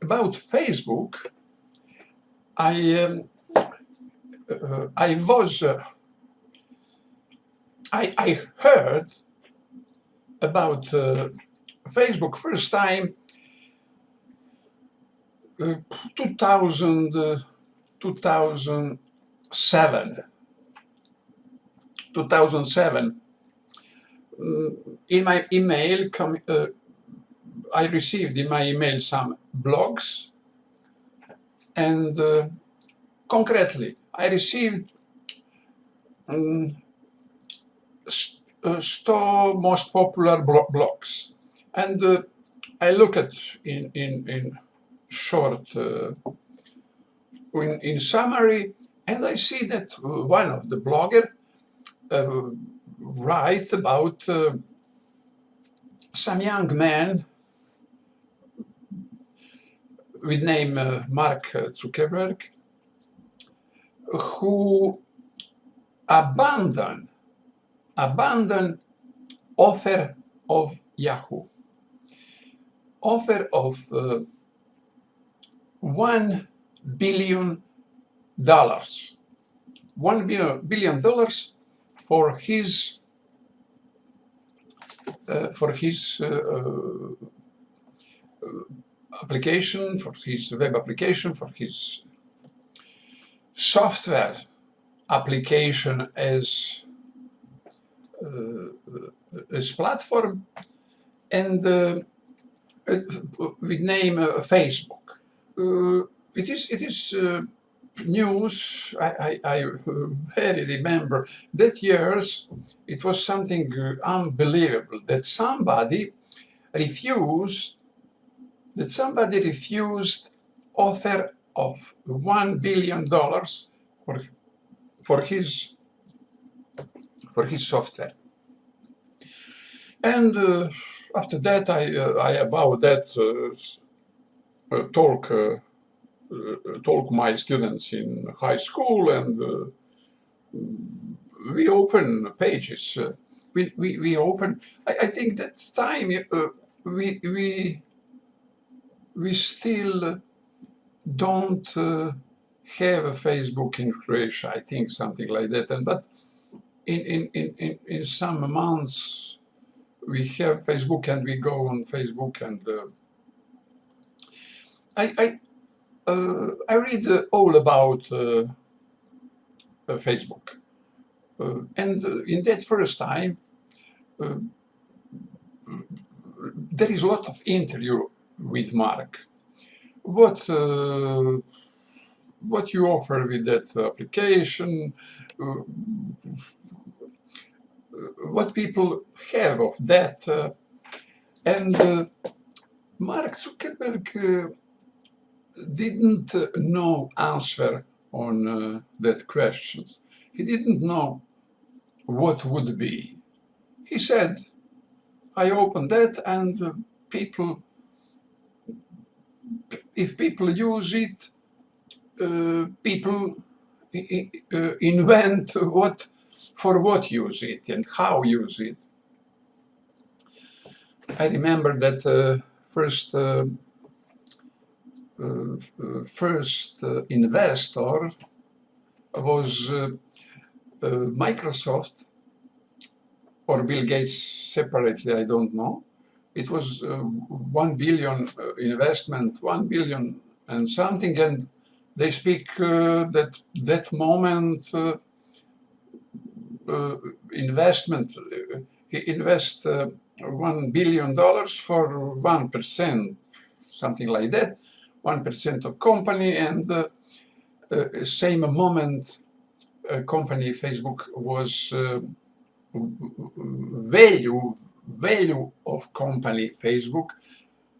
about Facebook, I heard about Facebook first time 2007. In my email, I received in my email some blogs, and concretely, I received 100 most popular blogs, and I look at in short, in summary, and I see that one of the blogger write about some young man with name Mark Zuckerberg, who abandoned offer of Yahoo, offer of $1 billion, $1 billion for his application, for his web application, for his software application as platform, and with name Facebook. It is news. I very remember that years it was something unbelievable that somebody refused offer of $1 billion for his software. And after that, I about that talk my students in high school, and we open pages. We open. I think that time we still don't have a Facebook in Croatia. I think something like that. And but in some months we have Facebook, and we go on Facebook, and I read all about Facebook, and in that first time there is a lot of interview with Mark. What you offer with that application, what people have of that, and Mark Zuckerberg didn't know answer on that questions. He didn't know what would be. He said, I opened that, and if people use it, people invent for what use it and how use it. I remember that first investor was Microsoft or Bill Gates separately, I don't know. It was 1 billion investment, 1 billion and something, and they speak that moment investment. He invests $1 billion for 1%, something like that, 1% of company, and same moment company Facebook was value of company Facebook,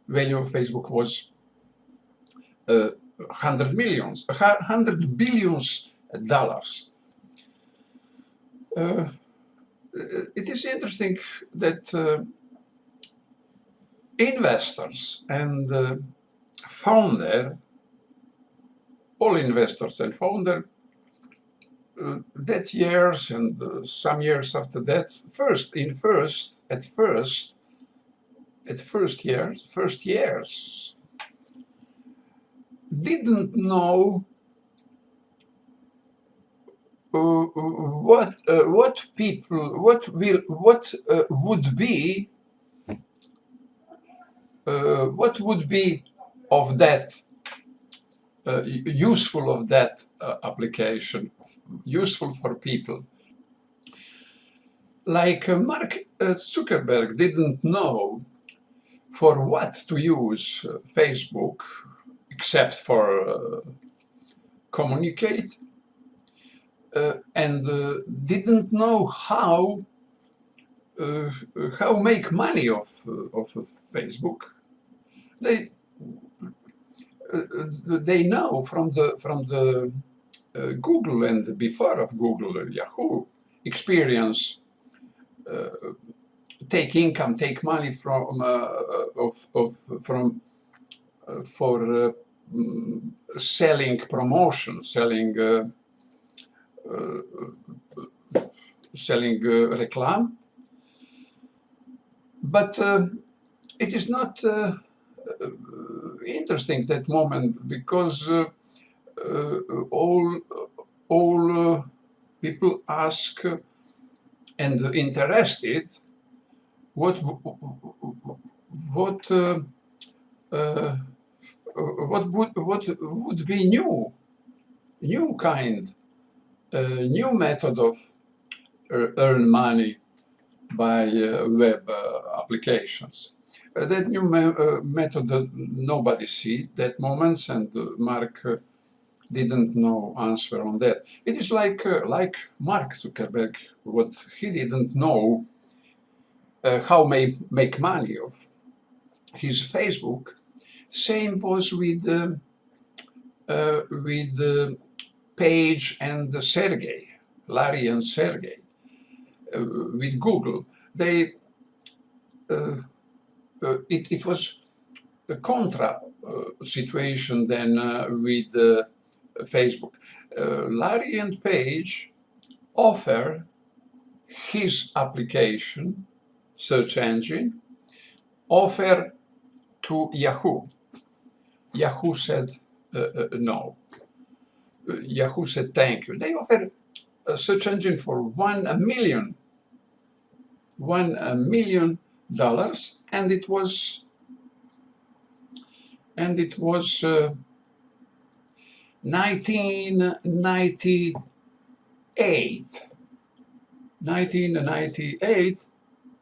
value of Facebook was $100 billions. It is interesting that investors and founder, all investors and founder, that years and some years after that, first years, didn't know what people what would be of that useful of that application, useful for people. Like Mark Zuckerberg didn't know for what to use Facebook except for communicate, and didn't know how make money of Facebook. They know from the Google and before of Google, Yahoo experience, take income, take money from for selling promotion, selling reclam. But it is not interesting that moment, because all people ask and interested what would be new kind, new method of earn money by web applications. That new method nobody see that moments, and Mark didn't know answer on that. It is like Mark Zuckerberg, what he didn't know how make money of his Facebook. Same was with Page and Sergey, Larry and Sergey, with Google. They it was a contra situation than with Facebook. Larry and Page offer his application, search engine, offer to Yahoo. Yahoo said no. Yahoo said thank you. They offer a search engine for $1 million, $1 million, and it was 1998,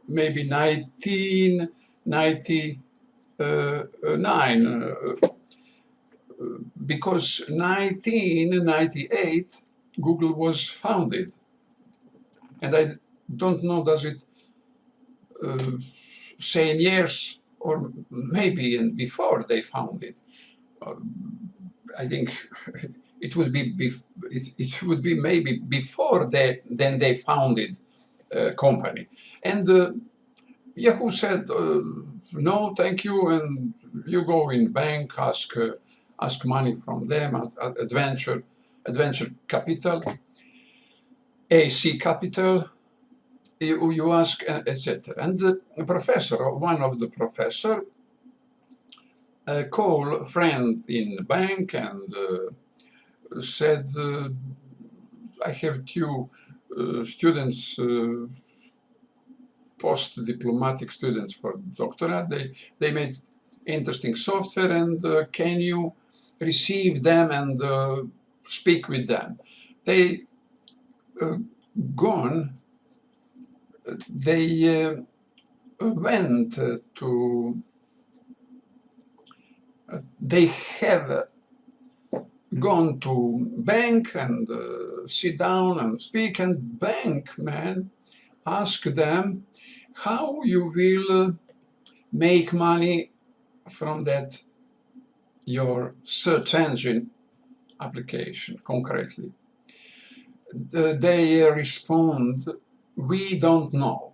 maybe 1999, because 1998 Google was founded, and I don't know, does it same years or maybe before they founded. I think it would be it would be maybe before then they founded company. And Yahoo said no, thank you, and you go in bank, ask money from them at Adventure Capital, AC Capital. You ask, etc. And the professor, one of the professor, called a friend in the bank and said, I have two students, post-diplomatic students for doctorate. They made interesting software, and can you receive them and speak with them? They went to, they have gone to bank and sit down and speak, and bank man ask them how you will make money from that your search engine application concretely. They respond, we don't know.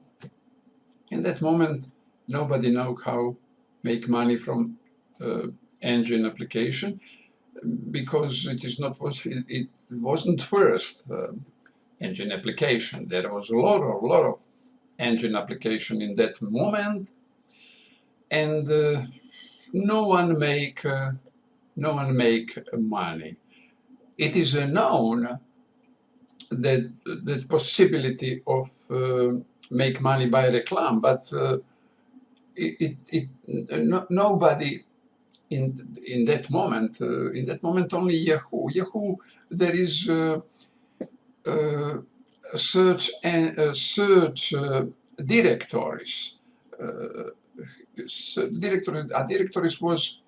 In that moment, nobody knows how make money from engine application, because it wasn't first engine application. There was a lot of engine application in that moment, and no one make no one make money. It is known that the possibility of make money by reclam, but nobody in that moment. In that moment, only Yahoo. Yahoo, there is search and search directories. Directories was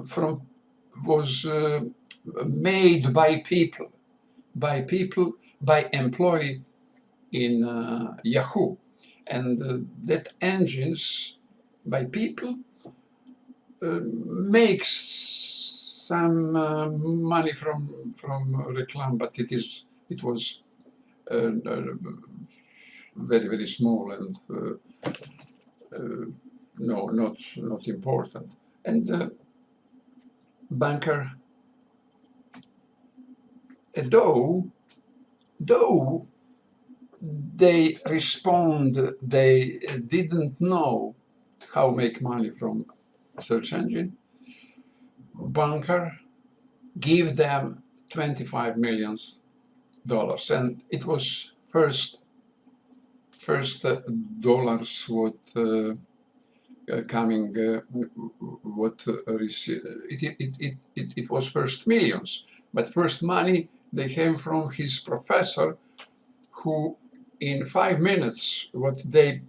from was made by people, by employee in Yahoo, and that engines by people makes some money from reclam, but it was very small and no, not important. And banker, though they respond, they didn't know how make money from search engine. Banker give them $25 million, and it was first dollars what coming what it was first millions, but first money they came from his professor, who in 5 minutes what they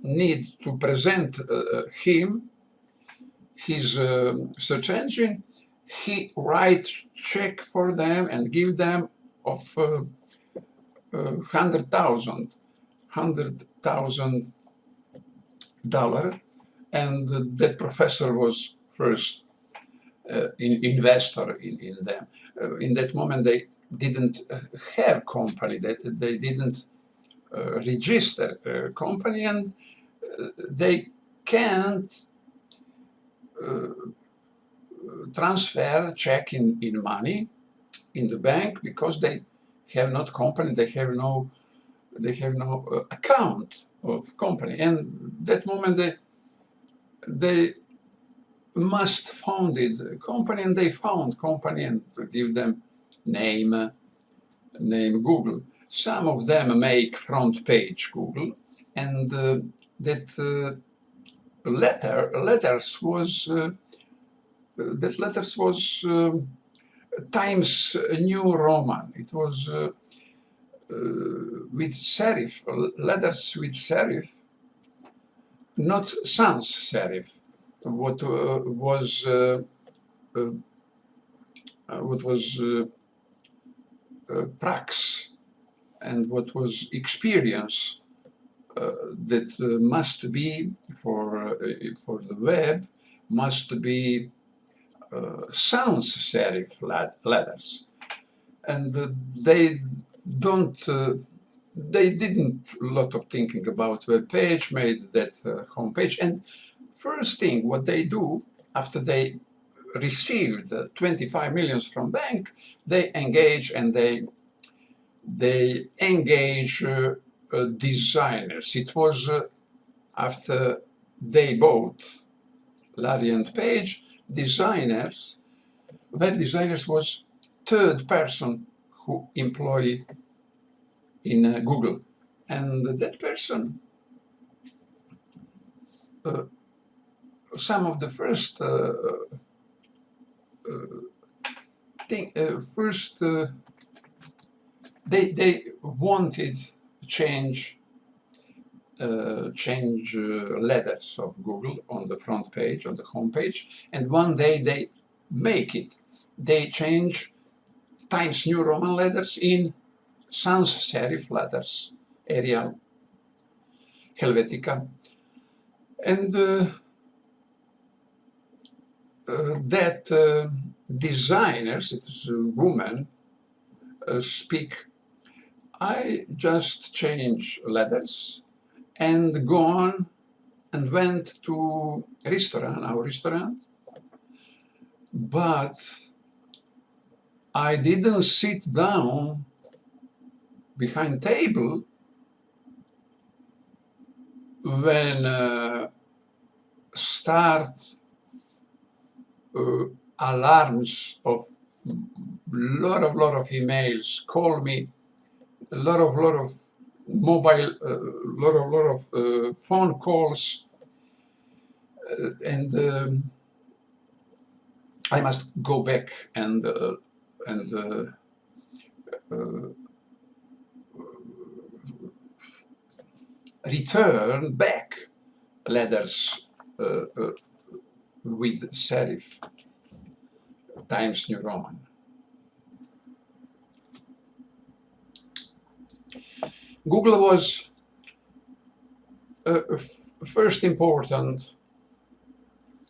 need to present him his search engine, he write check for them and give them of $100,000, and that professor was first investor in them. In that moment, they didn't have company, they didn't register a company, and they can't transfer check in money in the bank because they have not company, they have no account of company, and that moment they must founded a company, and they found company and give them name Google. Some of them make front page Google, and that letters was Times New Roman. It was with serif, letters with serif, not sans serif. What was prax, and what was experience that must be for the web, must be sans serif letters, and they didn't lot of thinking about web page, made that home page. And first thing what they do after they received 25 millions from bank, they engage, and they engage designers. It was after they bought Larry and Page, web designers was third person who employ in Google, and that person some of the first they wanted change letters of Google on the front page, on the home page, and one day they make it. They change Times New Roman letters in sans serif letters, Arial, Helvetica, and that designers, it is a woman, speak, I just change letters and go on and went to our restaurant, but I didn't sit down behind table when start alarms of lot of emails, call me, lot of mobile, lot of phone calls, and I must go back and return back letters with serif Times New Roman. Google was first important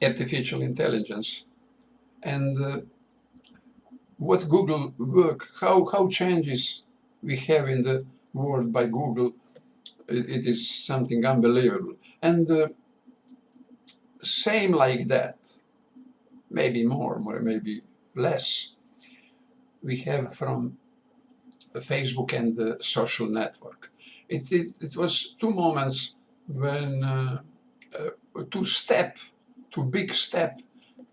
artificial intelligence, and what Google work, how changes we have in the world by Google, it is something unbelievable. And same like that, maybe more, maybe less, we have from Facebook and the social network. It was two moments when two big step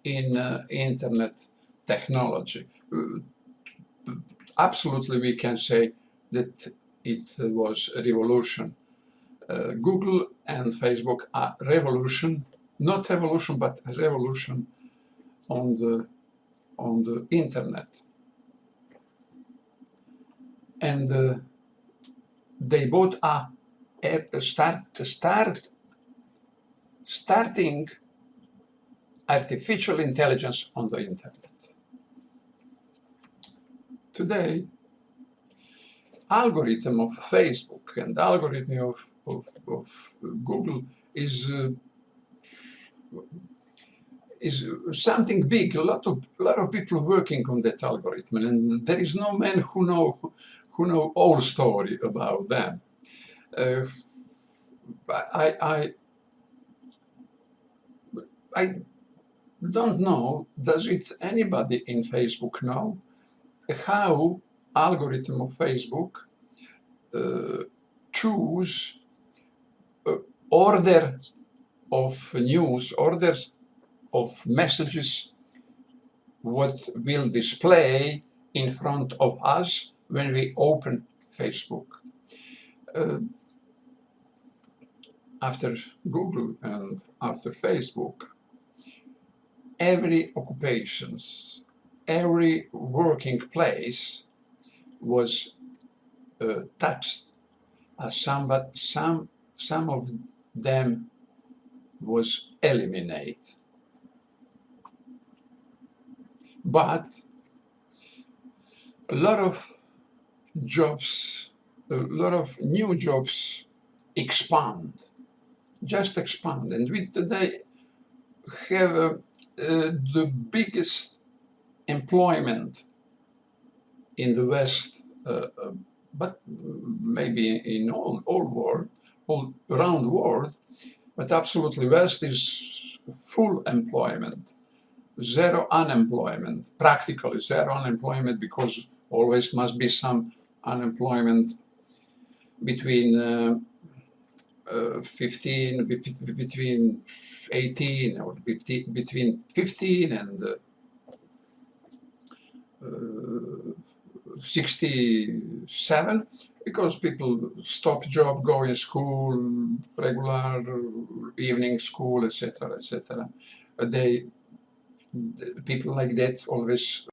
in internet technology. Absolutely, we can say that it was a revolution. Google and Facebook are revolution, not evolution, but revolution on the internet. And they both are starting artificial intelligence on the internet. Today, algorithm of Facebook and algorithm of Google is something big. A lot of people working on that algorithm, and there is no man who know all story about them. I don't know. Does it anybody in Facebook know how algorithm of Facebook choose order of news, orders of messages, what will display in front of us when we open Facebook? After Google and after Facebook, every occupations, every working place was touched. Some of them was eliminated. But a lot of jobs, a lot of new jobs expand, just expand. And we today have the biggest employment in the West, but maybe in all world, all around the world, but absolutely West is full employment, zero unemployment, practically zero unemployment, because always must be some unemployment between between 18 or between 15 and 67, because people stop job, go in school, regular evening school, etc., etc. People like that always